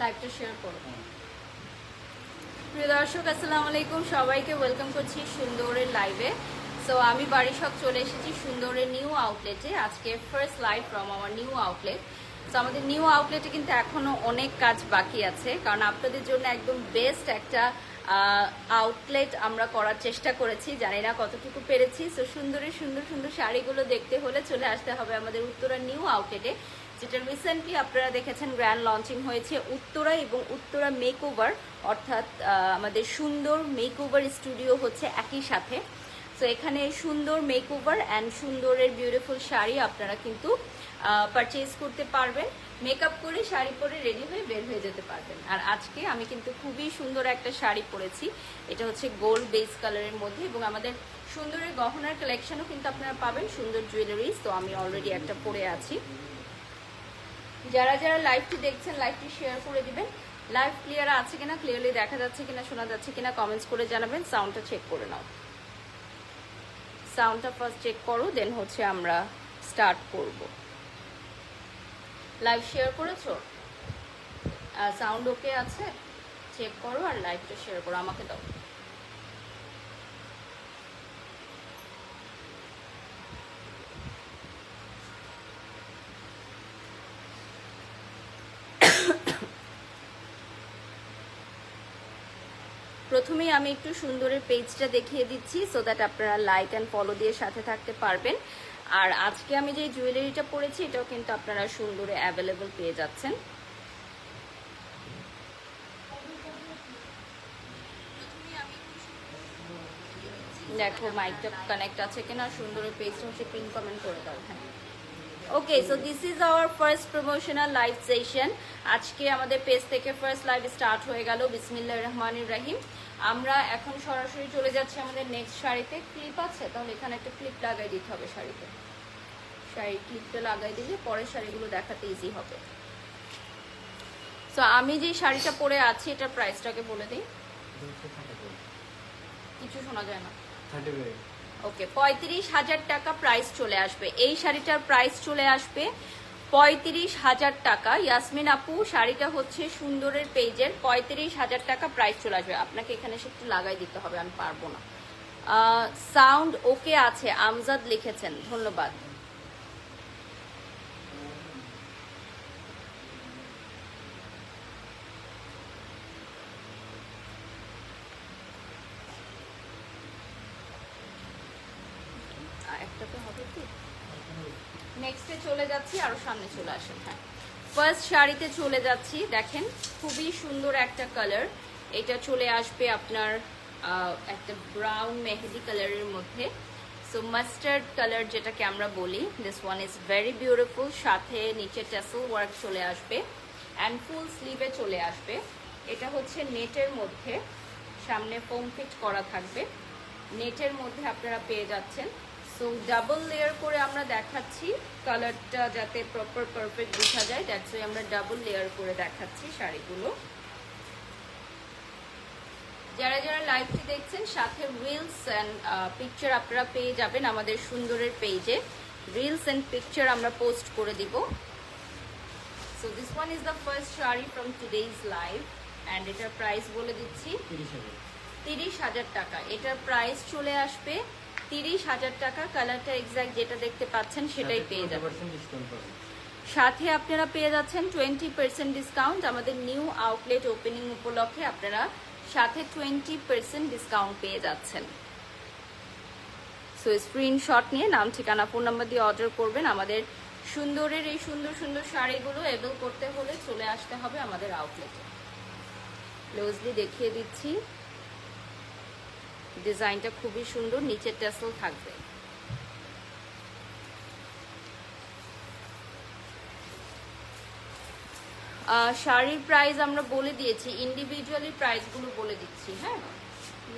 লাইভটা শেয়ার করো। প্রিয় দর্শক আসসালামু আলাইকুম, সবাইকে ওয়েলকাম করছি সুন্দরের লাইভে। সো আমি বাড়িশক চলে এসেছি সুন্দরের নিউ আউটলেটে। আজকে first live from our new outlet. So আমাদের নিউ আউটলেটে কিন্তু এখনো অনেক কাজ বাকি আছে, কারণ আপনাদের জন্য একদম বেস্ট একটা আউটলেট আমরা করার চেষ্টা করেছি, জানি না কতটুকু পেরেছি। সো সুন্দরের সুন্দর সুন্দর শাড়িগুলো দেখতে হলে চলে আসতে হবে আমাদের উত্তরা নিউ আউটলেটে, যেটা রিসেন্টলি আপনারা দেখেছেন গ্র্যান্ড লঞ্চিং হয়েছে উত্তরা এবং উত্তরা মেকওভার, অর্থাৎ আমাদের সুন্দর মেকওভার স্টুডিও হচ্ছে একই সাথে। সো এখানে সুন্দর মেকওভার অ্যান্ড সুন্দরের বিউটিফুল শাড়ি আপনারা কিন্তু পারচেজ করতে পারবেন, মেকআপ করে শাড়ি পরে রেডি হয়ে বের হয়ে যেতে পারবেন। আর আজকে আমি কিন্তু খুবই সুন্দর একটা শাড়ি পরেছি, এটা হচ্ছে গোল্ড বেস কালারের মধ্যে, এবং আমাদের সুন্দরের গহনার কালেকশনও কিন্তু আপনারা পাবেন, সুন্দর জুয়েলারিজ। তো আমি অলরেডি একটা পরে আছি। যারা যারা লাইভটি দেখছেন লাইভটি শেয়ার করে দিবেন। লাইভ ক্লিয়ার আছে কিনা, ক্লিয়ারলি দেখা যাচ্ছে কিনা, শোনা যাচ্ছে কিনা কমেন্টস করে জানাবেন। সাউন্ডটা চেক করে নাও, সাউন্ডটা ফার্স্ট চেক করো, দেন হচ্ছে আমরা স্টার্ট করব। লাইভ শেয়ার করেছো? সাউন্ড ওকে আছে? চেক করো আর লাইভটা শেয়ার করো, আমাকে দাও। প্রথমেই আমি একটু সুন্দরের পেজটা দেখিয়ে দিচ্ছি, সো দ্যাট আপনারা লাইক অ্যান্ড ফলো দিয়ে সাথে থাকতে পারবেন। আর আজকে আমি যে জুয়েলারিটা পরেছি এটাও কিন্তু আপনারা সুন্দরে অ্যাভেলেবল পেয়ে যাচ্ছেন। দেখো মাইকটা কানেক্ট আছে কিনা, সুন্দরের পেজটা হচ্ছে পিন কমেন্ট করে দাও। হ্যাঁ, okay. So this is our first promotional live session. আজকে আমাদের পেজ থেকে ফার্স্ট লাইভ স্টার্ট হয়ে গেল। বিসমিল্লাহির রহমানির রহিম। আমরা এখন সরাসরি চলে যাচ্ছি আমাদের নেক্সট শাড়িতে। ক্লিপ আছে, তাহলে এখানে একটা ক্লিপ লাগাই দিতে হবে শাড়িতে। শাড়ির ক্লিপটা লাগাই দিলে পরের শাড়িগুলো দেখাতে ইজি হবে। সো আমি যে শাড়িটা পরে আছি এটার প্রাইসটাকে বলে দিই। কিছু শোনা যায় না। ওকে, 35,000 টাকা প্রাইস চলে আসবে। এই শাড়িটার প্রাইস চলে আসবে 35,000 টাকা। ইয়াসমিন আপু, শাড়িটা হচ্ছে সুন্দরের পেজের, 35,000 টাকা প্রাইস চলে আসবে। আপনাকে এখানে এসে একটু লাগাই দিতে হবে, আমি পারবো না। সাউন্ড ওকে আছে, আমজাদ লিখেছেন, ধন্যবাদ। একটা তো হবে কি, নেক্সটে চলে যাচ্ছি, আরো সামনে চলে আসেন। হ্যাঁ, ফার্স্ট শাড়িতে চলে যাচ্ছি। দেখেন খুবই সুন্দর একটা কালার, এটা চলে আসবে আপনার একটা ব্রাউন মেহেদি কালারের মধ্যে। সো মাস্টার্ড কালার যেটাকে আমরা বলি, this one is very beautiful. সাথে নিচে ট্যাসেল ওয়ার্ক চলে আসবে অ্যান্ড ফুল স্লিভে চলে আসবে। এটা হচ্ছে নেটের মধ্যে, সামনে ফোম ফিট করা থাকবে, নেটের মধ্যে আপনারা পেয়ে যাচ্ছেন। সো ডাবল লেয়ার করে আমরা দেখাচ্ছি, কালারটা যাতে প্রপার পারফেক্ট বোঝা যায়, দ্যাটস ওয়াই আমরা ডাবল লেয়ার করে দেখাচ্ছি শাড়িগুলো। যারা যারা লাইভটি দেখছেন সাথে রিলস অ্যান্ড পিকচার আপনারা পেয়ে যাবেন আমাদের সুন্দরের পেজে। রিলস অ্যান্ড পিকচার আমরা পোস্ট করে দিব। So this one is the first sari from today's live and এটার প্রাইস বলে দিচ্ছি 30,000 টাকা। এটার প্রাইস চলে আসবে 30,000 টাকা। কালারটা এক্সাক্ট যেটা দেখতে পাচ্ছেন সেটাই পেয়ে যাবেন। সাথে আপনারা পেয়ে যাচ্ছেন 20% ডিসকাউন্ট। আমাদের নিউ আউটলেট ওপেনিং উপলক্ষে আপনারা সাথে 20% ডিসকাউন্ট পেয়ে যাচ্ছেন। সো স্ক্রিনশট নিয়ে নাম, ঠিকানা, ফোন নাম্বার দিয়ে অর্ডার করবেন। আমাদের সুন্দরের এই সুন্দর সুন্দর শাড়িগুলো এবেল করতে হলে চলে আসতে হবে আমাদের আউটলেটে। ক্লোজলি দেখিয়ে দিচ্ছি, ডিজাইনটা খুবই সুন্দর, নিচে ট্যাসেল থাকবে। শাড়ির প্রাইস আমরা বলে দিয়েছি, ইন্ডিভিজুয়ালি প্রাইসগুলো বলে দিচ্ছি। হ্যাঁ,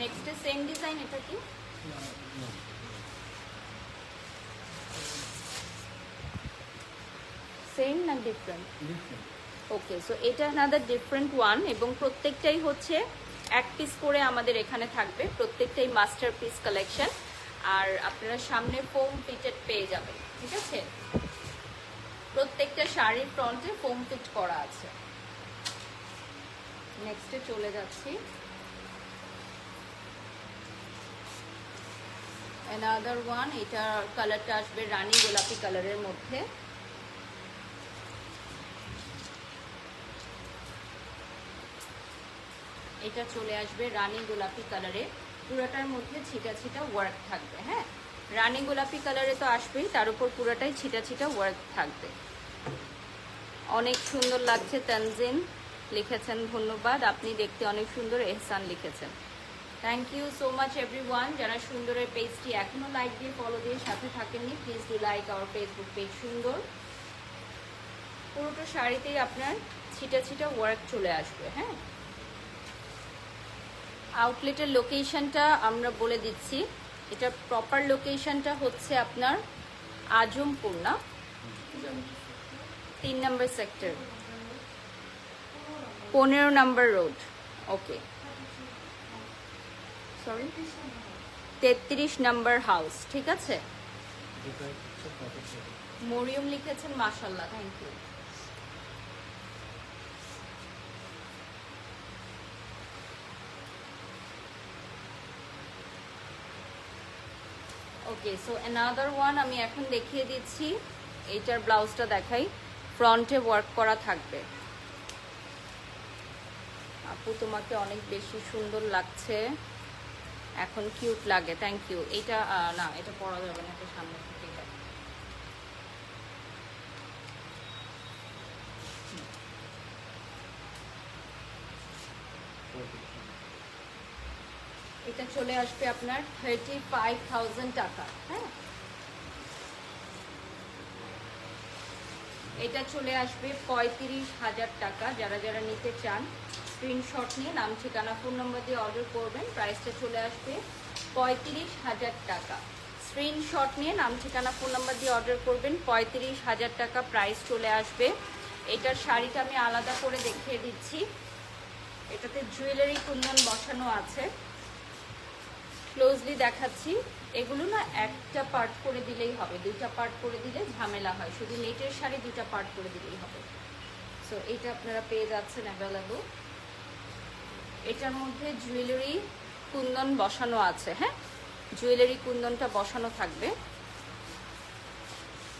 নেক্সটে সেম ডিজাইন। এটা কি সেম না ডিফারেন্ট? ওকে, সো এটা আনাদার ডিফারেন্ট ওয়ান, এবং প্রত্যেকটাই হচ্ছে এক পিস করে আমাদের এখানে থাকবে, প্রত্যেকটাই মাস্টার পিস কালেকশন। আর আপনারা সামনে ফোম ফিটেড পেয়ে যাবেন, ঠিক আছে? প্রত্যেকটা শাড়ির ফ্রন্টে ফোম ফিট করা আছে। নেক্সটে চলে যাচ্ছি। অ্যানাদার ওয়ান, এটার কালারটা আসবে রানী গোলাপি কালারের মধ্যে। এটা চলে আসবে রানী গোলাপি কালারে, পুরোটার মধ্যে ছিটা ছিটা ওয়ার্ক থাকবে। হ্যাঁ, রানী গোলাপি কালারে তো আসবেই, তার উপর পুরোটাই ছিটা ছিটা ওয়ার্ক থাকবে। অনেক সুন্দর লাগছে। তানজিন লিখেছেন ধন্যবাদ, আপনি দেখতে অনেক সুন্দর। এহসান লিখেছেন thank you so much everyone. যারা সুন্দরের পেজটি এখনও লাইক দিয়ে ফলো দিয়ে সাথে থাকেননি, please do like our Facebook page Sundor. পুরোটা শাড়িতেই আপনার ছিটা ছিটা ওয়ার্ক চলে আসবে। হ্যাঁ, আউটলেটের লোকেশনটা আমরা বলে দিচ্ছি। এটা প্রপার লোকেশনটা হচ্ছে আপনার আজমপুর, না 3 নম্বর সেক্টর, 15 নম্বর রোড। ওকে, সরি 33 নম্বর হাউস। ঠিক আছে, মরিয়ম লিখেছেন মাশাল্লাহ, thank you. Okay, so another one আমি এখন দেখিয়ে দিচ্ছি। এইটার ব্লাউজটা দেখাই, ফ্রন্টে ওয়ার্ক করা থাকবে। আপু তোমাকে অনেক বেশি সুন্দর লাগছে, এখন কিউট লাগে, থ্যাংক ইউ। এটা না, এটা পরা যাবে না, এটা সামনে থেকে। এটা চলে আসবে আপনার 35,000 টাকা। হ্যাঁ, এটা চলে আসবে 35,000 টাকা। যারা যারা নিতে চান স্ক্রিনশট নিয়ে নাম ঠিকানা ফোন নম্বর দিয়ে অর্ডার করবেন। প্রাইসটা চলে আসবে 35,000 টাকা। স্ক্রিনশট নিয়ে নাম ঠিকানা ফোন নম্বর দিয়ে অর্ডার করবেন, 35,000 টাকা প্রাইস চলে আসবে। এটার শাড়িটা আমি আলাদা করে দেখিয়ে দিচ্ছি। এটাতে জুয়েলারি কুন্দন বসানো আছে, ক্লোজলি দেখাচ্ছি। এগুলো না একটা পার্ট করে দিলেই হবে, দুইটা পার্ট করে দিলে ঝামেলা হয়, শুধু নেটের শাড়ি দুটা পার্ট করে দিলেই হবে। সো এটা আপনারা পেয়ে যাচ্ছেন অ্যাভেলেবল। এটার মধ্যে জুয়েলারি কুন্দন বসানো আছে। হ্যাঁ, জুয়েলারি কুন্দনটা বসানো থাকবে।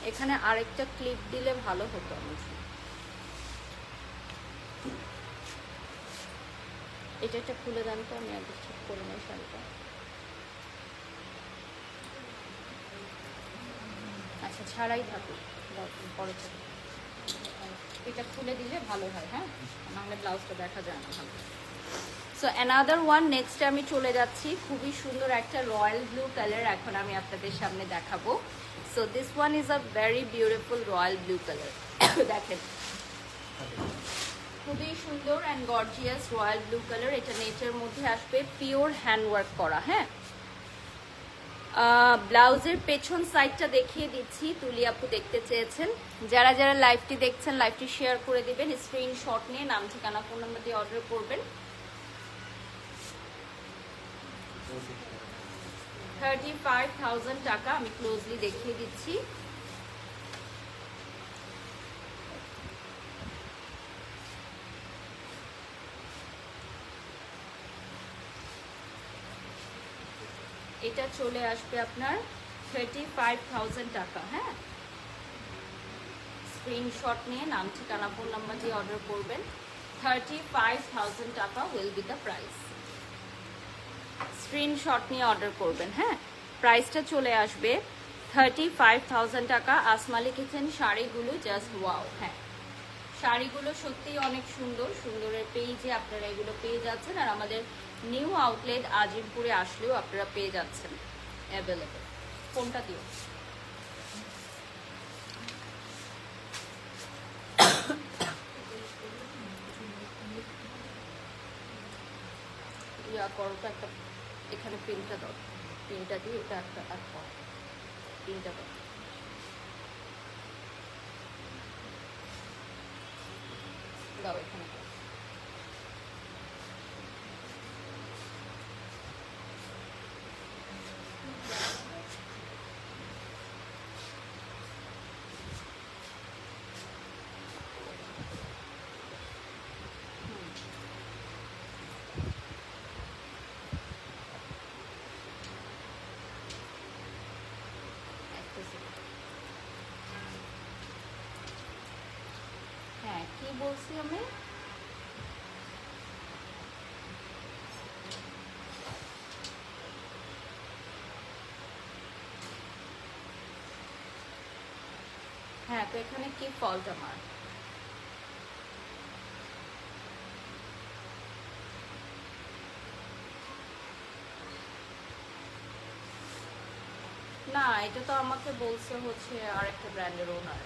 এখানে আরেকটা ক্লিপ দিলে ভালো হতো। এটা একটা খুলে দেন তো, আমি আগে ঠিক করে নেই শাড়িটা। আচ্ছা, ছাড়াই থাকুক, পরে এটা খুলে দিলে ভালো হয়। হ্যাঁ, নাহলে ব্লাউজটা দেখা যায় না ভালো। সো অ্যানাদার ওয়ান, নেক্সট আমি চলে যাচ্ছি। খুবই সুন্দর একটা রয়্যাল ব্লু কালার এখন আমি আপনাদের সামনে দেখাবো। So this one is a very beautiful royal blue colour. দেখেন, খুবই সুন্দর and gorgeous royal blue colour. এটা নেটের মধ্যে আসবে, পিওর হ্যান্ডওয়ার্ক করা। হ্যাঁ, ব্লাউজের পেছন সাইডটা দেখিয়ে দিচ্ছি, তুলি আপু দেখতে চেয়েছেন। যারা যারা লাইভটি দেখছেন লাইভটি শেয়ার করে দিবেন, স্ক্রিনশট নিয়ে নাম ঠিকানা ফোন নাম্বার দিয়ে অর্ডার করবেন। 35,000 টাকা। আমি ক্লোজলি দেখিয়ে দিচ্ছি। এটা চলে আসবে আপনার 35,000 টাকা। হ্যাঁ, স্ক্রিনশট নিয়ে নাম ঠিকানা ফোন নাম্বার দিয়ে অর্ডার করবেন। 35,000 টাকা will be the price. Screenshot নিয়ে অর্ডার করবেন। হ্যাঁ, প্রাইসটা চলে আসবে 35,000 টাকা। আসমা লিখেছেন শাড়িগুলো জাস্ট ওয়াও। হ্যাঁ, শাড়িগুলো সত্যিই অনেক সুন্দর। সুন্দরের পেজে আপনারা এগুলো পেয়ে যাচ্ছেন, আর আমাদের নিউ আউটলেট আজিমপুরে আসলেও আপনারা পেয়ে যাচ্ছেন অ্যাভেলেবেল। ফোনটা দিও। ইয়া করো তো একটা, এখানে পিনটা দাও, পিনটা দিয়ে এটা একটা আর পিনটা দাও। দাও এখানে। কি বলছি আমি? হ্যাঁ, তো এখানে কি ফল্ট আমার? না, এটা তো আমাকে বলছে হচ্ছে আরেকটা ব্র্যান্ডের ওনার।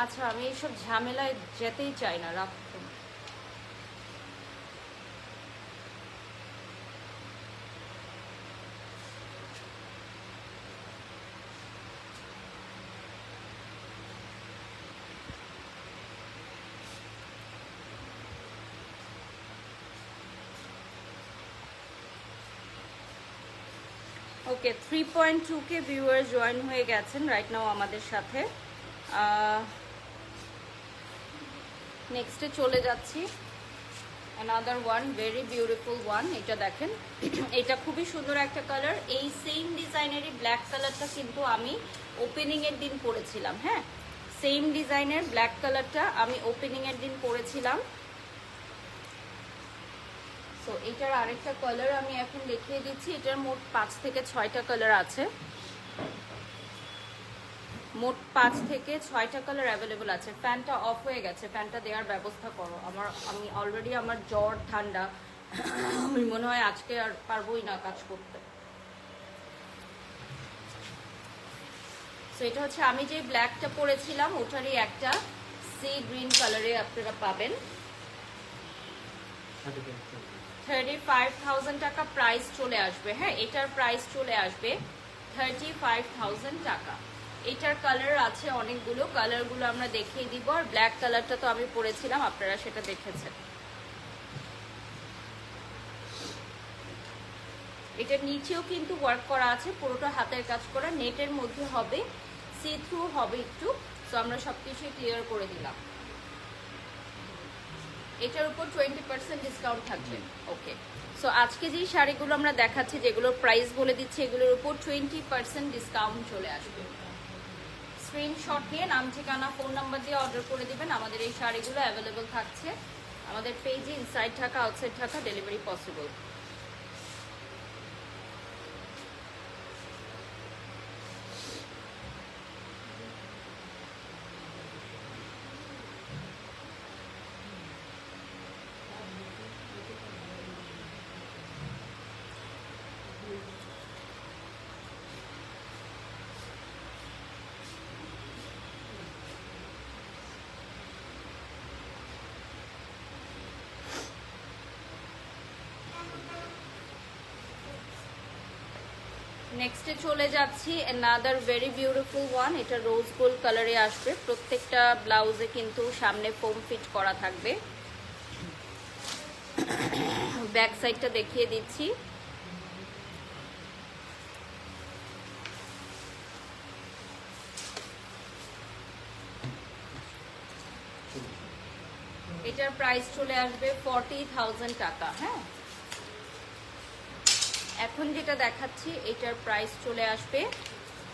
আচ্ছা, আমি এইসব ঝামেলায় যেতেই চাই না, রাখুন। ওকে, 3.2K ভিউয়ার জয়েন হয়ে গেছেন রাইট নাও আমাদের সাথে। নেক্সটে চলে যাচ্ছি। Another one, very beautiful one. এটা দেখেন, এটা খুবই সুন্দর একটা কালার। এই সেম ডিজাইনেরই ব্ল্যাক কালারটা কিন্তু আমি ওপেনিংয়ের দিন পরেছিলাম। হ্যাঁ, সেম ডিজাইনের ব্ল্যাক কালারটা আমি ওপেনিংয়ের দিন পরেছিলাম। সো এটার আরেকটা কালার আমি এখন দেখিয়ে দিচ্ছি। এটার মোট 5 থেকে 6টা কালার আছে। মোট 5 থেকে 6টা কালার অ্যাভেলেবল আছে। ফ্যানটা অফ হয়ে গেছে, ফ্যানটা দেওয়ার ব্যবস্থা করো। আমি অলরেডি আমার জ্বর ঠান্ডা, আমি মনে হয় আজকে আর পারবোই না কাজ করতে। সো এটা হচ্ছে আমি যে ব্ল্যাকটা পরেছিলাম ওটারই একটা সি গ্রিন কালারে আপনারা পাবেন। 35,000 টাকা প্রাইস চলে আসবে। হ্যাঁ, এটার প্রাইস চলে আসবে 35,000 টাকা। এটার কালার আছে অনেকগুলো, কালারগুলো আমরা দেখিয়ে দিব। আর ব্ল্যাক কালারটা তো আমি পরেছিলাম, আপনারা সেটা দেখেছেন। এটার নিচেও কিন্তু ওয়ার্ক করা আছে, পুরোটা হাতের কাজ করা, নেটের মধ্যে হবে, সি থ্রু হবে একটু। তো আমরা সবকিছুই ক্লিয়ার করে দিলাম। এটার উপর 20% ডিসকাউন্ট থাকবে। ওকে, সো আজকে যেই শাড়িগুলো আমরা দেখাচ্ছি, যেগুলোর প্রাইস বলে দিচ্ছি, এগুলোর উপর 20% ডিসকাউন্ট চলে আসবে। স্ক্রিনশট নিয়ে নাম, ঠিকানা, ফোন নাম্বার দিয়ে অর্ডার করে দিবেন। আমাদের এই শাড়িগুলো অ্যাভেলেবল থাকছে আমাদের পেজে। Inside Dhaka, outside Dhaka delivery possible. নেক্সটে চলে যাচ্ছি, অ্যানাদার ভেরি বিউটিফুল ওয়ান। এটা রোজ গোল্ড কালারে আসবে। প্রত্যেকটা ব্লাউজে কিন্তু সামনে ফোম ফিট করা থাকবে। ব্যাক সাইডটা দেখিয়ে দিচ্ছি। এটার প্রাইস চলে আসবে 40,000 টাকা। হ্যাঁ, এখন যেটা দেখাচ্ছি এটার প্রাইস চলে আসবে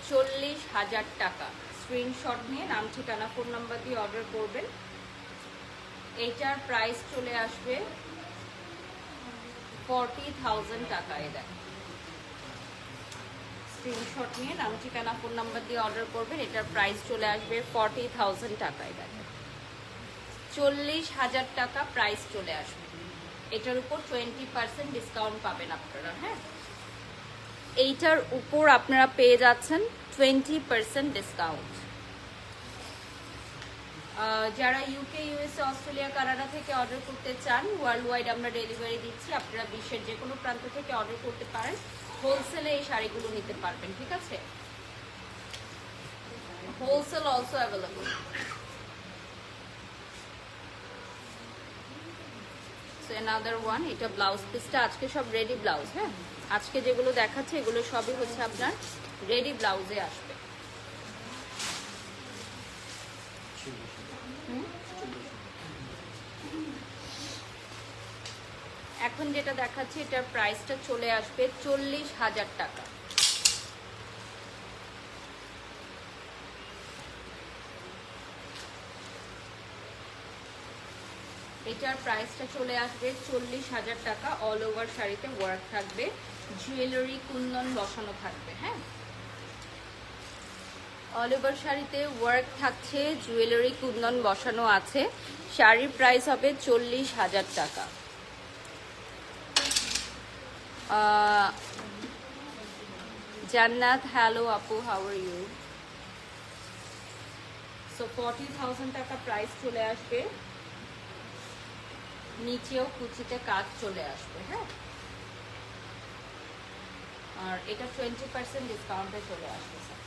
40,000 টাকা। স্ক্রিনশট নিয়ে নাম, ঠিকানা, ফোন নাম্বার দিয়ে অর্ডার করবেন। এইটার প্রাইস চলে আসবে 40,000 টাকা। এই দেখেন, স্ক্রিনশট নিয়ে নাম, ঠিকানা, ফোন নাম্বার দিয়ে অর্ডার করবেন। এটার প্রাইস চলে আসবে 40,000 টাকায়। দেখেন, 40,000 টাকা প্রাইস চলে আসবে। এটার উপর 20% ডিসকাউন্ট পাবেন আপনারা। হ্যাঁ, এইটার উপর আপনারা পেয়ে যাচ্ছেন 20% ডিসকাউন্ট। যারা ইউকে, ইউএসএ, অস্ট্রেলিয়া, কানাডা থেকে অর্ডার করতে চান, ওয়ার্ল্ড ওয়াইড আমরা ডেলিভারি দিচ্ছি। আপনারা বিশ্বের যে কোনো প্রান্ত থেকে অর্ডার করতে পারেন। হোলসেলে এই শাড়িগুলো নিতে পারবেন। ঠিক আছে, wholesale also available. Another one, এটা ব্লাউজ পিসটা আজকে সব রেডি ব্লাউজ। হ্যাঁ, আজকে যেগুলো দেখাচ্ছে এগুলো সবই হচ্ছে আপনার রেডি ব্লাউজে আসবে। এখন যেটা দেখাচ্ছি এটার প্রাইসটা চলে আসবে 40,000 টাকা। এটার প্রাইসটা চলে আসবে 40,000 টাকা। অল ওভার শাড়িতে ওয়ার্ক থাকবে, জুয়েলারি কুন্দন বসানো থাকবে। হ্যাঁ, অল ওভার শাড়িতে ওয়ার্ক থাকছে, জুয়েলারি কুন্দন বসানো আছে। শাড়ির প্রাইস হবে 40,000 টাকা। জান্নাত, হ্যালো আপু, হাউ আর ইউ? সো 40,000 টাকা প্রাইস চলে আসবে, নিচেও কুচিতে কাজ চলে আসবে। হ্যাঁ, আর এটা 20% ডিসকাউন্টে চলে আসবে স্যার।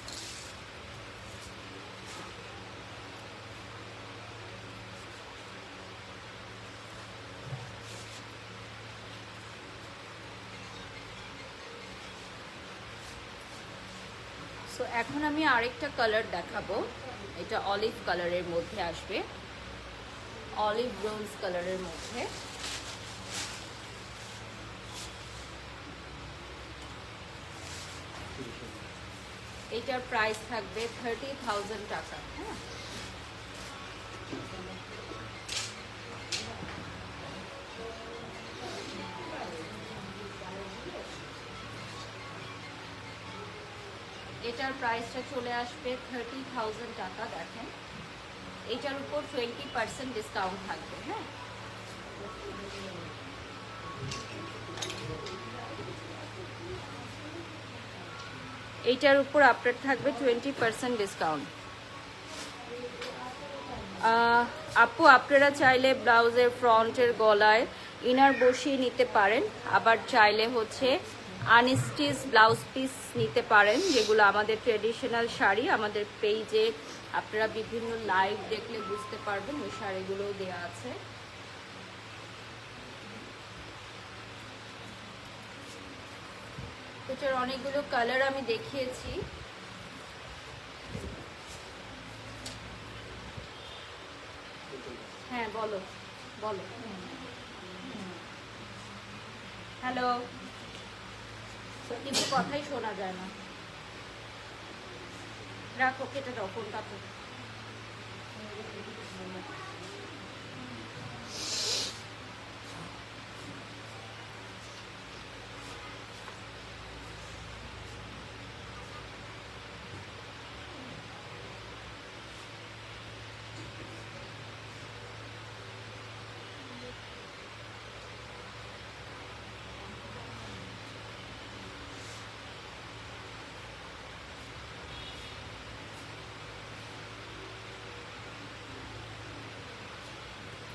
সো এখন আমি আরেকটা কালার দেখাবো, এটা অলিভ কালারের মধ্যে আসবে, অলিভ ব্রোঞ্জ কালারের মধ্যে। এটার প্রাইস থাকবে 30,000 টাকা। হ্যাঁ, এটার প্রাইসটা চলে আসবে 30,000 টাকা। দেখেন, এটার উপর 20% ডিসকাউন্ট থাকবে। হ্যাঁ, এইটার উপর আপনার থাকবে 20% ডিসকাউন্ট। আপু, আপনারা চাইলে ব্লাউজের ফ্রন্টের গলায় ইনার বসিয়ে নিতে পারেন, আবার চাইলে হচ্ছে আনস্টিচ ব্লাউজ পিস নিতে পারেন, যেগুলো আমাদের ট্রেডিশনাল শাড়ি। আমাদের পেজে আপনারা বিভিন্ন লাইভ দেখলে বুঝতে পারবেন, ওই শাড়িগুলোও দেওয়া আছে। এটার অনেকগুলো কালার আমি দেখিয়েছি। হ্যাঁ, বলো বলো। হ্যালো, কিছু কথাই শোনা যায় না। রাখো, কেটে দাও ফোনটা তো।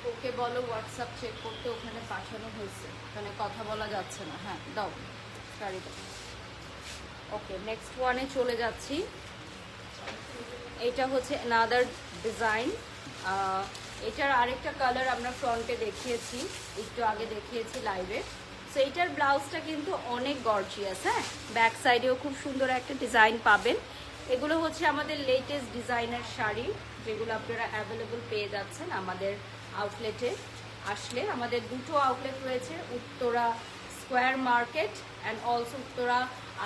ওকে বলো হোয়াটসঅ্যাপ চেক করতে, ওখানে পাঠানো হয়েছে, ওখানে কথা বলা যাচ্ছে না। হ্যাঁ, দাও শাড়িটা। ওকে, নেক্সট ওয়ানে চলে যাচ্ছি। এটা হচ্ছে অ্যানাদার ডিজাইন। এটার আরেকটা কালার আমরা ফ্রন্টে দেখিয়েছি, একটু আগে দেখিয়েছি লাইভে। সো এইটার ব্লাউজটা কিন্তু অনেক গর্জিয়াস। হ্যাঁ, ব্যাক সাইডেও খুব সুন্দর একটা ডিজাইন পাবেন। এগুলো হচ্ছে আমাদের লেটেস্ট ডিজাইনার শাড়ি, যেগুলো আপনারা অ্যাভেলেবল পেয়ে যাচ্ছেন আমাদের আউটলেটে আসলে। আমাদের দুটো আউটলেট রয়েছে, Uttara square market and also Uttara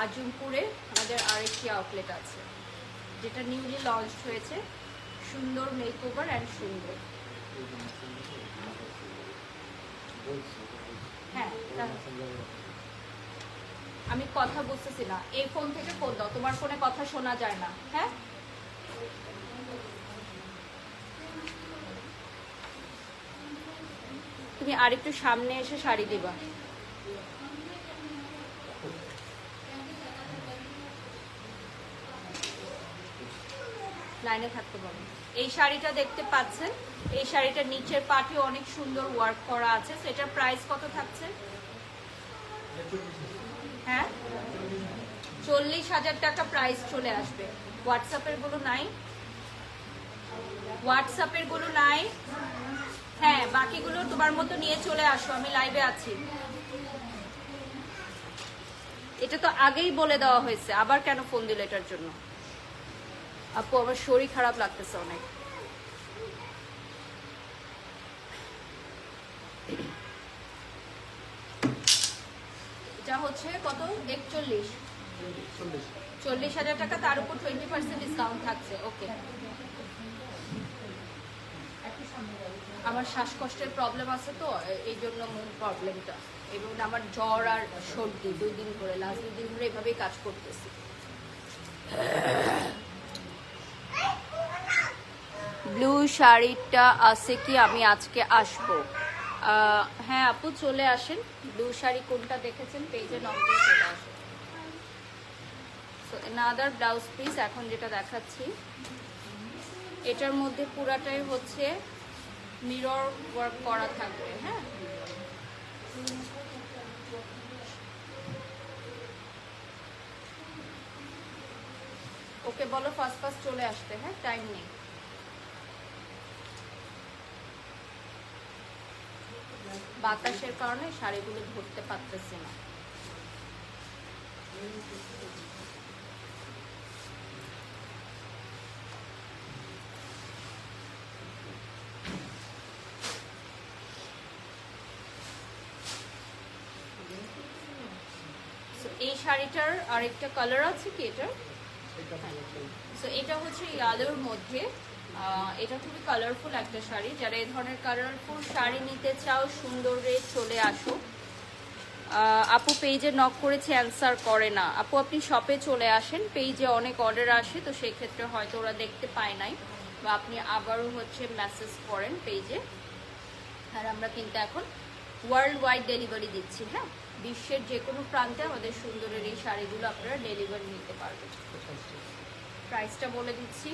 আজমপুরে আমাদের আরেকটি আউটলেট আছে, যেটা নিউলি লঞ্চ হয়েছে, সুন্দর মেকওভার অ্যান্ড সুন্দর। হ্যাঁ, আমি কথা বুঝতেছি না, এই ফোন থেকে ফোন দাও, তোমার ফোনে কথা শোনা যায় না। হ্যাঁ, তুমি আরেকটু সামনে এসে শাড়ি দিবা। লাইনে থাকতে পারবে। এই শাড়িটা দেখতে পাচ্ছেন, এই শাড়িটার নিচের পাটে অনেক সুন্দর ওয়ার্ক করা আছে। সেটার প্রাইস কত থাকছে? হ্যাঁ, 40,000 টাকা প্রাইস চলে আসবে। হোয়াটসঅ্যাপের গুলো নাই, হোয়াটসঅ্যাপের গুলো নাই। হ্যাঁ, বাকিগুলো তোমার মতো নিয়ে চলে আসো, আমি লাইভে আছি। এটা তো আগেই বলে দেওয়া হয়েছে, আবার কেন ফোন দিল এটার জন্য? আপু, আমার শরীর খারাপ লাগতেছে অনেক। এটা হচ্ছে কত? 40,000 টাকা, তার উপর 20% ডিসকাউন্ট থাকছে। ওকে, একটু আমার শ্বাসকষ্টের প্রবলেম আছে তো, এই জন্য মূল প্রবলেমটা। এবং আমার জ্বর আর সর্দি 2 দিন ধরে, লাস্ট 2 দিন ধরে এভাবেই কাজ করতেছি। ব্লু শাড়িটা আছে কি? আমি আজকে আসবো। হ্যাঁ আপু চলে আসেন। ব্লু শাড়ি কোনটা দেখেছেন পেজে নক দিয়ে চলে আসেন। সো অ্যানাদার ব্লাউজ পিস এখন যেটা দেখাচ্ছি, এটার মধ্যে পুরাটাই হচ্ছে মিরর ওয়ার্ক করা থাকবে। হ্যাঁ, ওকে বলো ফার্স্ট ফার্স্ট চলে আসতে। হ্যাঁ, টাইম নেই। বাতাসের কারণে শাড়িগুলো ধরতে পারতেছি না। এই শাড়িটার আরেকটা কালার আছে কি এটার? সো এটা হচ্ছে ইয়ালোর মধ্যে। এটা খুবই কালারফুল একটা শাড়ি। যারা এই ধরনের কালারফুল শাড়ি নিতে চাও সুন্দরে চলে আসো। আপু পেজে নক করেছে, অ্যান্সার করে না। আপু আপনি শপে চলে আসেন, পেজে অনেক অর্ডার আসে, তো সেই ক্ষেত্রে হয়তো ওরা দেখতে পায় নাই, বা আপনি আবারও হচ্ছে মেসেজ করেন পেজে। আর আমরা কিন্তু এখন ওয়ার্ল্ড ওয়াইড ডেলিভারি দিচ্ছি। হ্যাঁ, বিশ্বের যে কোনো প্রান্তে আমাদের সুন্দরের এই শাড়িগুলো আপনারা ডেলিভারি নিতে পারবেন। প্রাইসটা বলে দিচ্ছি,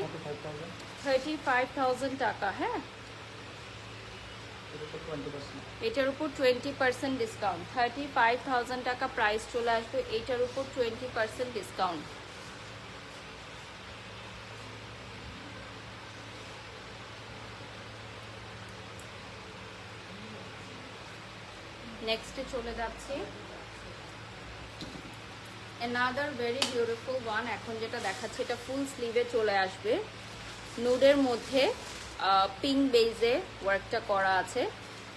35,000 টাকা। হ্যাঁ, এটার উপর 20% ডিসকাউন্ট। 35,000 টাকা প্রাইস চলে আসবে, এটার উপর 20% ডিসকাউন্ট। নেক্সটে চলে যাচ্ছি, another very beautiful one। এখন যেটা দেখাচ্ছি এটা ফুল স্লিভে চলে আসবে, নুডের মধ্যে পিঙ্ক বেজে ওয়ার্কটা করা আছে,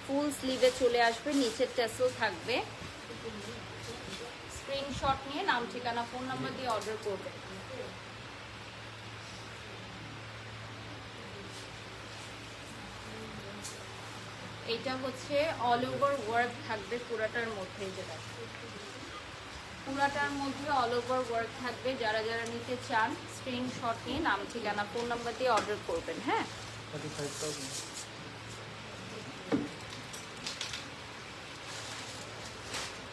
ফুল স্লিভে চলে আসবে, নিচের টেসেল থাকবে। স্ক্রিনশট নিয়ে নাম ঠিকানা ফোন নাম্বার দিয়ে অর্ডার করবেন। এটা হচ্ছে অল ওভার ওয়ার্ক থাকবে পুরাটার মধ্যে, যেটা পুরাটার মধ্যে অল ওভার ওয়ার্ক থাকবে। যারা যারা নিতে চান স্ক্রিনশট নিয়ে নাম ঠিকানা ফোন নাম্বার দিয়ে অর্ডার করবেন। হ্যাঁ,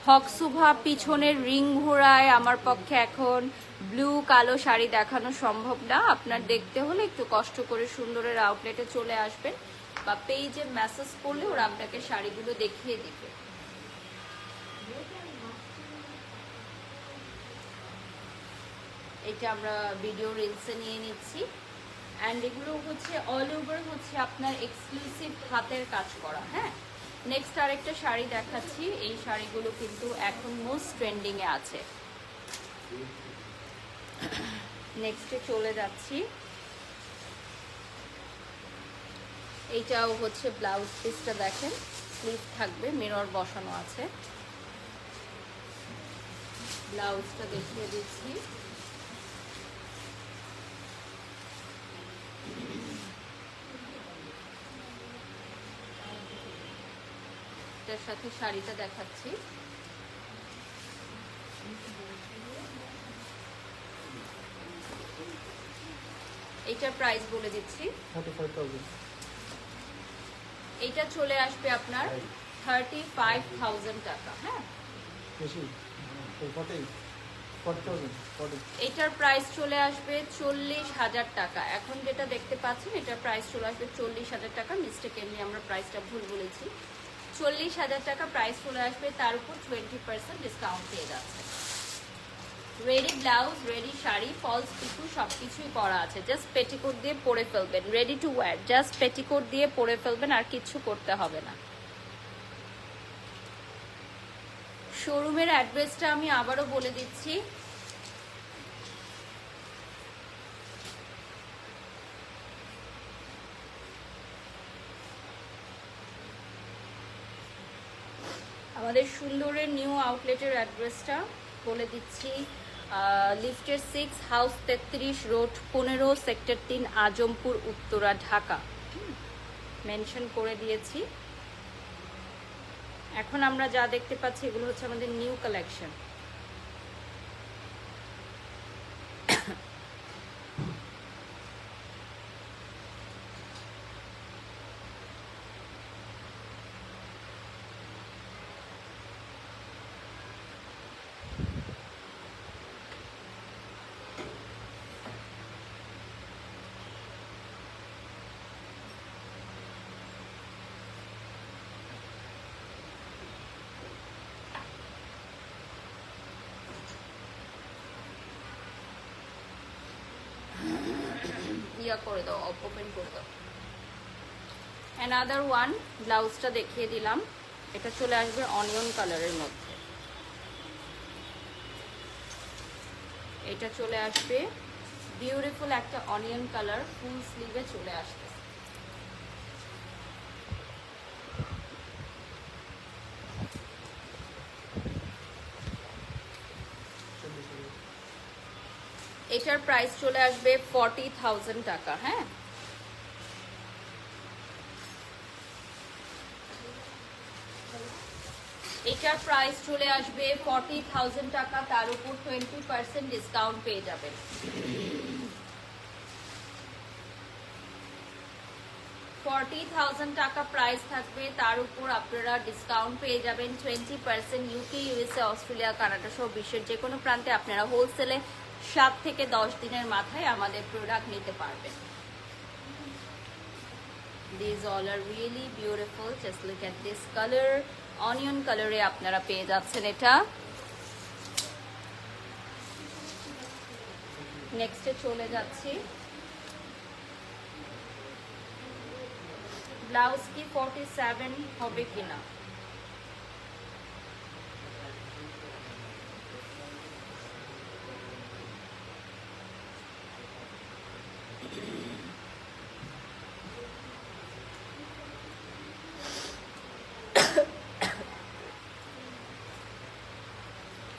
হকসুভা পিছনের রিং ঘোড়ায় আমার পক্ষে এখন ব্লু কালো শাড়ি দেখানো সম্ভব না। আপনার দেখতে হলে একটু কষ্ট করে সুন্দরের আউটলেটে চলে আসবেন, বা পেজে মেসেজ করলে ওরা আপনাকে শাড়িগুলো দেখিয়ে দিবে। এটা আমরা ভিডিও রিলসে নিয়ে নিচ্ছি। অ্যান্ড এগুলো হচ্ছে অল ওভার হচ্ছে আপনার এক্সক্লুসিভ হাতের কাজ করা। হ্যাঁ, নেক্সট আরেকটা শাড়ি দেখাচ্ছি। এই শাড়িগুলো কিন্তু এখন মোস্ট ট্রেন্ডিংয়ে আছে। নেক্সটে চলে যাচ্ছি, এইটাও হচ্ছে ব্লাউজ পিসটা দেখেন, স্লিভ থাকবে, মিরর বসানো আছে। ব্লাউজটা দেখিয়ে দিচ্ছি। এটার সাথে শাড়িটা দেখাচ্ছি। এইটার প্রাইস বলে দিচ্ছি, 35,000। এইটা চলে আসবে আপনার 35,000 টাকা। হ্যাঁ, এটার প্রাইস চলে আসবে 40,000 টাকা। এখন যেটা দেখতে পাচ্ছেন এটার প্রাইস চলে আসবে 40,000 টাকা। মিস্টেকেনলি আমরা প্রাইসটা ভুল বলেছি, 40,000 টাকা প্রাইস চলে আসবে, তার উপর 20% ডিসকাউন্ট পেয়ে যাচ্ছে। Ready blouse, ready sari, falls pico সবকিছুই করা আছে। জাস্ট পেটিকোট দিয়ে পরে ফেলবেন, ready to wear. Just petticoat দিয়ে পরে ফেলবেন, আর কিচ্ছু করতে হবে না। শোরুমের অ্যাড্রেসটা আমি আবারও বলে দিচ্ছি, আমাদের সুন্দরের নিউ আউটলেটের অ্যাড্রেসটা বলে দিচ্ছি। লিফটের 6, house 33, road 15, sector 3, Azampur, Uttara, Dhaka. Mention করে দিয়েছি। এখন আমরা যা দেখতে পাচ্ছি এগুলো হচ্ছে আমাদের নিউ কালেকশন। ইয়া করে দাও, ওপেন করে দাও। অ্যানাদার ওয়ান, ব্লাউজটা দেখিয়ে দিলাম। এটা চলে আসবে অনিয়ন কালারের মধ্যে। এটা চলে আসবে বিউটিফুল একটা অনিয়ন কালার, ফুল স্লিভে চলে আসবে। এটার প্রাইস চলে আসবে 40,000 টাকা। হ্যাঁ, এটার প্রাইস চলে আসবে 40,000 টাকা, তার উপর 20% ডিসকাউন্ট পেয়ে যাবেন। 40,000 টাকা প্রাইস থাকবে, তার উপর আপনারা ডিসকাউন্ট পেয়ে যাবেন 20%। ইউকে, ইউএসএ, অস্ট্রেলিয়া, কানাডা সহ বিশ্বের যে কোনো প্রান্তে আপনারা হোলসেলে 7 থেকে 10 দিনের মাথায় আমাদের প্রোডাক্ট নিতে পারবেন। These all are really beautiful. Just look at this color. Onion color এ আপনারা পেয়ে যাচ্ছেন এটা। নেক্সটে চলে যাচ্ছি। ব্লাউজ কি 47 হবে কিনা?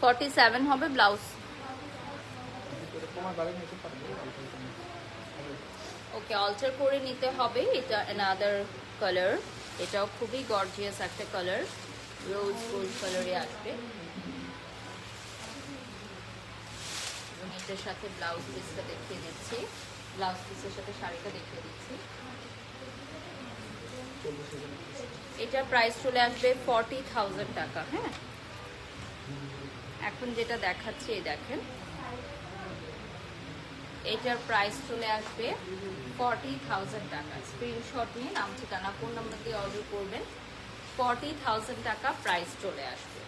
$47 হবে ব্লাউজ। ওকে, অল্টার করে নিতে হবে। এটা অ্যানাদার কালার, এটাও খুবই গর্জিয়াস একটা কালার, রোজ গোল্ড কালারে আসবে। এটার সাথে ব্লাউজ পিসটা দেখিয়ে দিচ্ছি, ব্লাউজ পিসের সাথে শাড়িটা দেখিয়ে দিচ্ছি। এটার প্রাইস চলে আসবে 40,000 টাকা। হ্যাঁ, এখন যেটা দেখাচ্ছি এই দেখেন, এটার প্রাইস চলে আসবে 40,000 টাকা। স্ক্রিনশট নিয়ে নাম, ঠিকানা, ফোন নাম্বার দিয়ে অর্ডার করবেন। 40,000 টাকা প্রাইস চলে আসবে।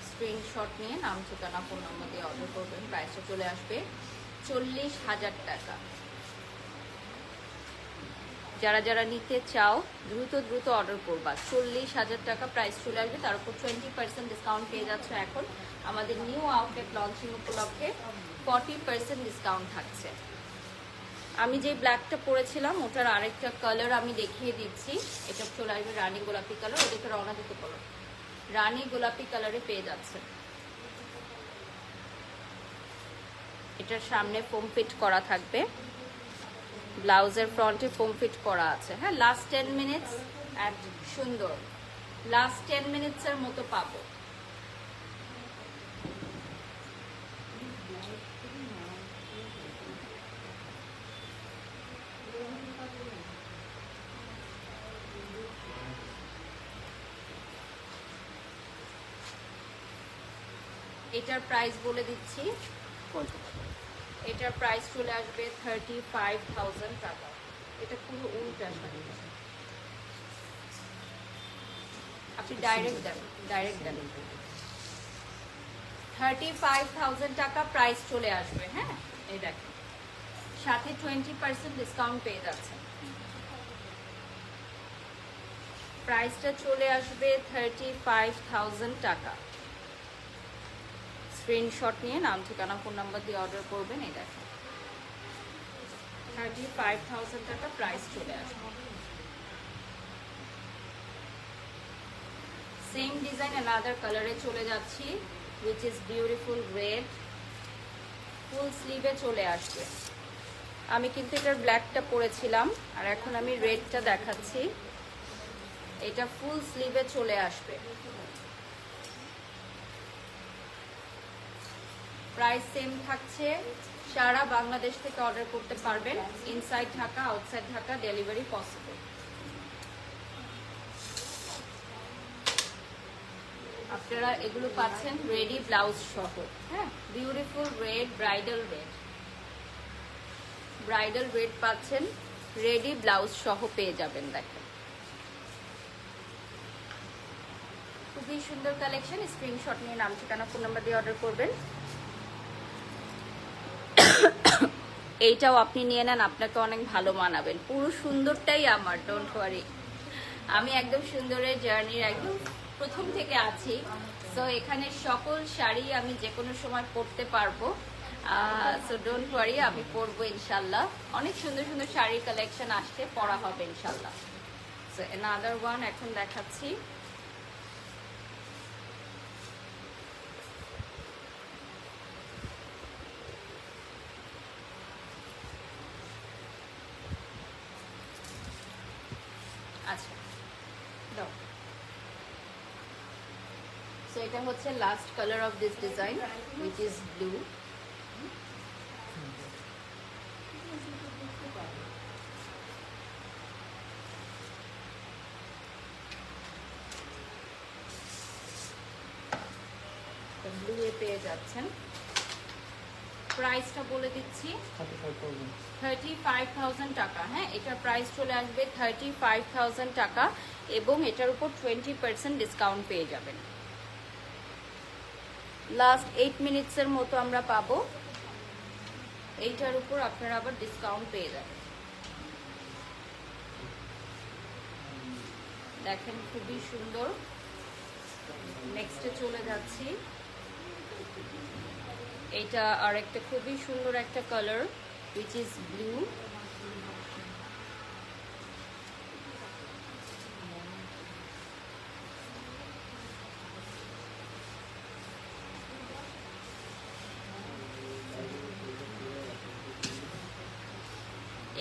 স্ক্রিনশট নিয়ে নাম, ঠিকানা, ফোন নাম্বার দিয়ে অর্ডার করবেন। প্রাইসটা চলে আসবে 40,000 টাকা। যারা যারা নিতে চাও দ্রুত দ্রুত অর্ডার করবা। 40,000 টাকা প্রাইস চলে আসবে, তার উপর 20% ডিসকাউন্ট পেয়ে যাচ্ছে। এখন আমাদের নিউ আউটলেট লঞ্চিং উপলক্ষে 40% ডিসকাউন্ট থাকছে। আমি যে ব্ল্যাকটা পরেছিলাম ওটার আরেকটা কালার আমি দেখিয়ে দিচ্ছি। এটা চলে আসবে রানী গোলাপি কালার। ওদেরকে রওনা দিতে পারো, রানী গোলাপি কালারে পেয়ে যাচ্ছে। এটার সামনে ফোম ফিট করা থাকবে, ব্লাউজের ফ্রন্টে ফোম ফিট করা আছে। হ্যাঁ, লাস্ট 10 মিনিটস অ্যান্ড সুন্দর, লাস্ট 10 মিনিটসের মতো পাবো। এটার প্রাইস বলে দিচ্ছি, এটার প্রাইস চলে আসবে 35,000 টাকা। এটা পুরো উল্টা শাড়ি, আপনি ডাইরেক্ট দেন, ডাইরেক্ট দেন। 35,000 টাকা প্রাইস চলে আসবে। হ্যাঁ, এই দেখেন, সাথে 20% ডিসকাউন্ট পেয়ে যাচ্ছে। প্রাইসটা চলে আসবে 35,000 টাকা। স্ক্রিনশট নিয়ে নাম, ঠিকানা, ফোন নাম্বার দিয়ে অর্ডার করবেন। এই দেখেন, 35,000 টাকা প্রাইস চলে আসবে। সেম ডিজাইন অ্যানাদার কালারে চলে যাচ্ছি, উইচ ইজ বিউটিফুল রেড। ফুল স্লিভে চলে আসবে। আমি কিন্তু এটার ব্ল্যাকটা পরেছিলাম, আর এখন আমি রেডটা দেখাচ্ছি। এটা ফুল স্লিভে চলে আসবে। প্রাইস সেম থাকছে। সারা বাংলাদেশ থেকে অর্ডার করতে পারবেন। Inside Dhaka, outside Dhaka delivery possible. আপনারা এগুলো পাচ্ছেন রেডি ব্লাউজ সহ। হ্যাঁ, beautiful red, bridal red, bridal red পাচ্ছেন, রেডি ব্লাউজ সহ পেয়ে যাবেন। দেখেন খুবই সুন্দর কালেকশন। স্ক্রিনশট নিয়ে নাম, ঠিকানা, ফোন নাম্বার দিয়ে অর্ডার করবেন। এইটাও আপনি নিয়ে নেন, আপনাকে অনেক ভালো মানাবেন। পুরো সুন্দরটাই আমার, ডোন্ট ওয়ারি। আমি একদম সুন্দরের জার্নির একদম প্রথম থেকে আছি। সো এখানে সকল শাড়ি আমি যে কোনো সময় পরতে পারবো। সো ডোন্ট ওয়ারি, আমি পরবো ইনশাল্লাহ। অনেক সুন্দর সুন্দর শাড়ির কালেকশন আসছে, পরা হবে ইনশাল্লাহ। সো অ্যানাদার ওয়ান এখন দেখাচ্ছি। আচ্ছা দাও। সো এটা হচ্ছে last colour of this design, which is blue. Blue এ পেয়ে যাচ্ছেন। প্রাইসটা বলে দিচ্ছি 35,000 টাকা। হ্যাঁ, এটার প্রাইস চলে আসবে 35,000 টাকা এবং এটার উপর 20% ডিসকাউন্ট পেয়ে যাবেন। লাস্ট 8 মিনিটসের মতো আমরা পাবো। এইটার উপর আপনারা আবার ডিসকাউন্ট পেয়ে যাবেন। দেখেন খুবই সুন্দর। নেক্সটে চলে যাচ্ছি। এটা আর একটা খুবই সুন্দর একটা কালার, which is blue.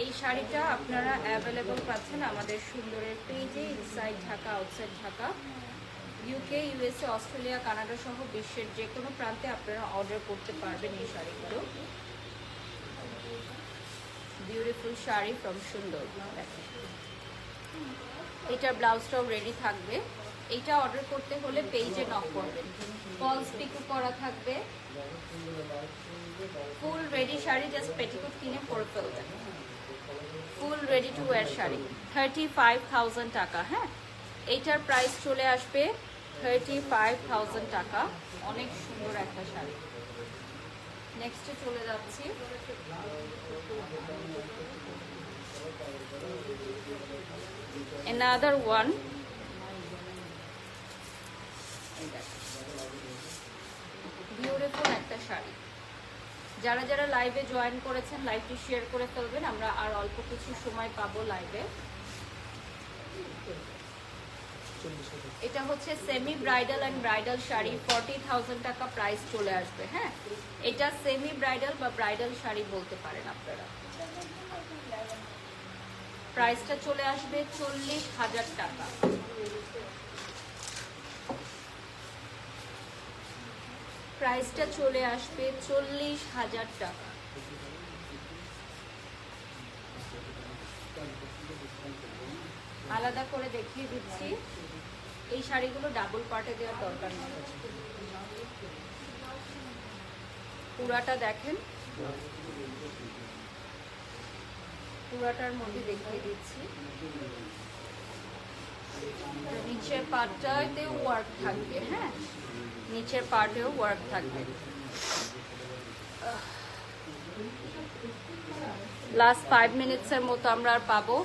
এই শাড়িটা আপনারা অ্যাভেলেবল পাচ্ছেন আমাদের সুন্দরের পেজে, inside Dhaka, outside Dhaka, UK, USA, Australia, Canada সহ বিশ্বের যে কোনো প্রান্তে আপনারা অর্ডার করতে পারবেন এই শাড়িগুলো। বিউটিফুল শাড়ি ফ্রম সুন্দর। এটার ব্লাউজটাও রেডি থাকবে। এইটা অর্ডার করতে হলে পেজে নক করবেন, ফলস পিকও করা থাকবে। Full ready sari, just petticoat কিনে পরে ফেলবেন। Full ready to wire sari 35,000 টাকা। হ্যাঁ, এইটার প্রাইস চলে আসবে 35,000 টাকা। অনেক সুন্দর একটা শাড়ি। নেক্সটে চলে যাচ্ছি। another one. বিউটিফুল একটা শাড়ি। যারা যারা লাইভে জয়েন করেছেন লাইভটি শেয়ার করে ফেলবেন, আমরা আর অল্প কিছু সময় পাবো লাইভে। এটা হচ্ছে semi bridal and bridal sari, 40,000 টাকা প্রাইস চলে আসবে। হ্যাঁ, এটা সেমি ব্রাইডাল বা ব্রাইডাল শাড়ি বলতে পারেন আপনারা। প্রাইসটা চলে আসবে 40,000 টাকা। প্রাইসটা চলে আসবে 40,000 টাকা। আলাদা করে দেখিয়ে দিচ্ছি। এই শাড়িগুলো ডাবল পার্টে দেওয়ার দরকার নেই। পুরাটা দেখেন, পুরাটার মধ্যে দেখিয়ে দিচ্ছি। নিচের পার্টটাতেও ওয়ার্ক থাকবে। হ্যাঁ, নিচের পার্টেও ওয়ার্ক থাকবে। লাস্ট 5 মিনিটসের মতো আমরা আর পাবো।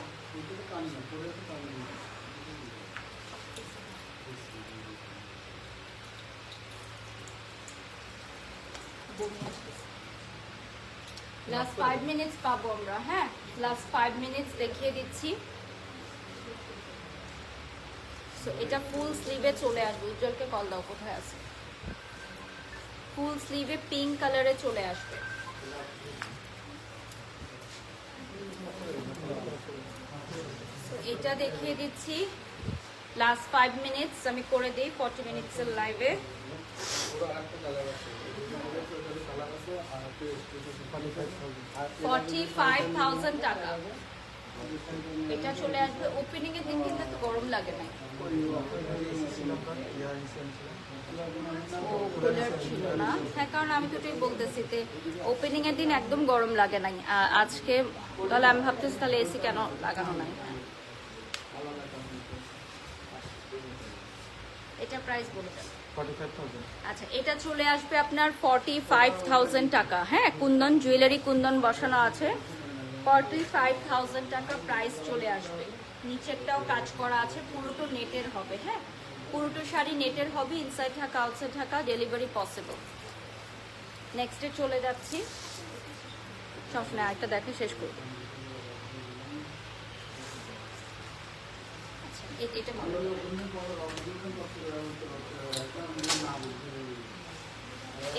লাস্ট 5 মিনিটস পাবো আমরা। হ্যাঁ, লাস্ট 5 মিনিটস দেখিয়ে দিচ্ছি। সো এটা ফুল স্লিভে চলে আসবে। উজ্জ্বলকে কল দাও, কোথায় আছে? ফুল স্লিভে পিঙ্ক কালারে চলে আসবে। এটা দেখিয়ে দিচ্ছি, লাস্ট 5 মিনিটস আমি করে দিই 40 মিনিটসের লাইভে। 45,000 টাকা এটা চলে আসবে। ওপেনিং এর দিন কিন্তু এত গরম লাগে না, ও কুলার ছিল না। হ্যাঁ, কারণ আমি তো এটাই বলতেছি যে ওপেনিং এর দিন একদম গরম লাগে নাই আজকে, তাহলে আমি ভাবতেছি তাহলে এসি কেন লাগানো নাই। এটা প্রাইস বলে দেন। আচ্ছা, এটা চলে আসবে আপনার 45,000 টাকা। হ্যাঁ, কুন্দন জুয়েলারি, কুন্দন বসানো আছে। 45,000 টাকা প্রাইস চলে আসবে। নিচেরটাও কাজ করা আছে, পুরোটো নেটের হবে। হ্যাঁ, পুরোটো শাড়ি নেটের হবে, inside Dhaka outside Dhaka, delivery possible. নেক্সটে চলে যাচ্ছি, সবসময় একটা দেখে শেষ করব। আচ্ছা, এটা ভালো।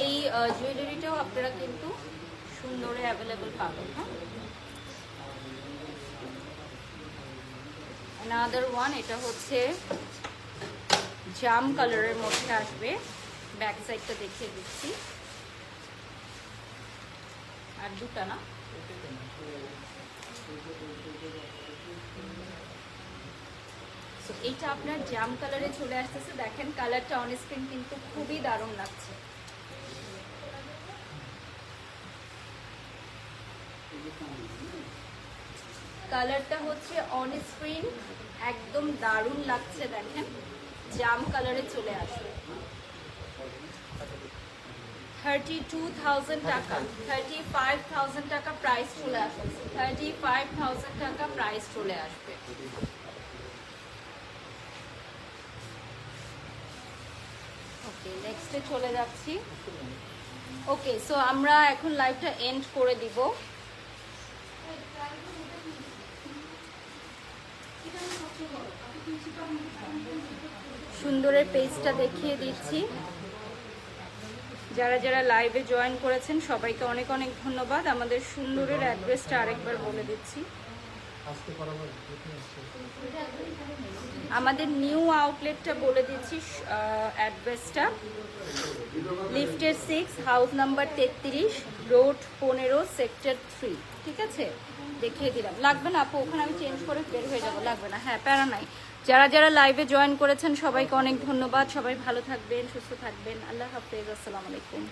এই জুয়েলারিটাও আপনারা কিন্তু সুন্দরে অ্যাভেলেবল পাবেন। হ্যাঁ, অ্যানাদার ওয়ান, এটা হচ্ছে জাম কালারের মধ্যে আসবে। ব্যাক সাইডটা দেখিয়ে দিচ্ছি। আর দুটা না, এইটা আপনার জাম কালারে চলে আসতেছে। দেখেন কালারটা অন স্ক্রিন কিন্তু খুবই দারুণ লাগছে। কালারটা হচ্ছে অন স্ক্রিন একদম দারুণ লাগছে। দেখেন জাম কালারে চলে আসবে। 32,000 টাকা, 35,000 টাকা প্রাইস চলে আসবে। 35,000 টাকা প্রাইস চলে আসবে। ওকে, নেক্সটে চলে যাচ্ছি। ওকে, সো আমরা এখন লাইভটা এন্ড করে দিব। সুন্দরের পেজটা দেখিয়ে দিচ্ছি। যারা যারা লাইভে জয়েন করেছেন সবাইকে অনেক অনেক ধন্যবাদ। আমাদের সুন্দরের অ্যাড্রেসটা আরেকবার বলে দিচ্ছি। আমাদের নিউ আউটলেটটা বলে দিচ্ছি অ্যাড্রেসটা। লিফটের 6, হাউস নাম্বার 33, রোড 15, সেক্টর 3। ঠিক আছে, দেখিয়ে দিলাম। লাগবে না আপু, ওখানে আমি চেঞ্জ করে বের হয়ে যাবো। লাগবে না, হ্যাঁ, প্যারা নাই। যারা যারা লাইভে জয়েন করেছেন সবাইকে অনেক ধন্যবাদ। সবাই ভালো থাকবেন, সুস্থ থাকবেন। আল্লাহ হাফেজ, আসসালামু আলাইকুম।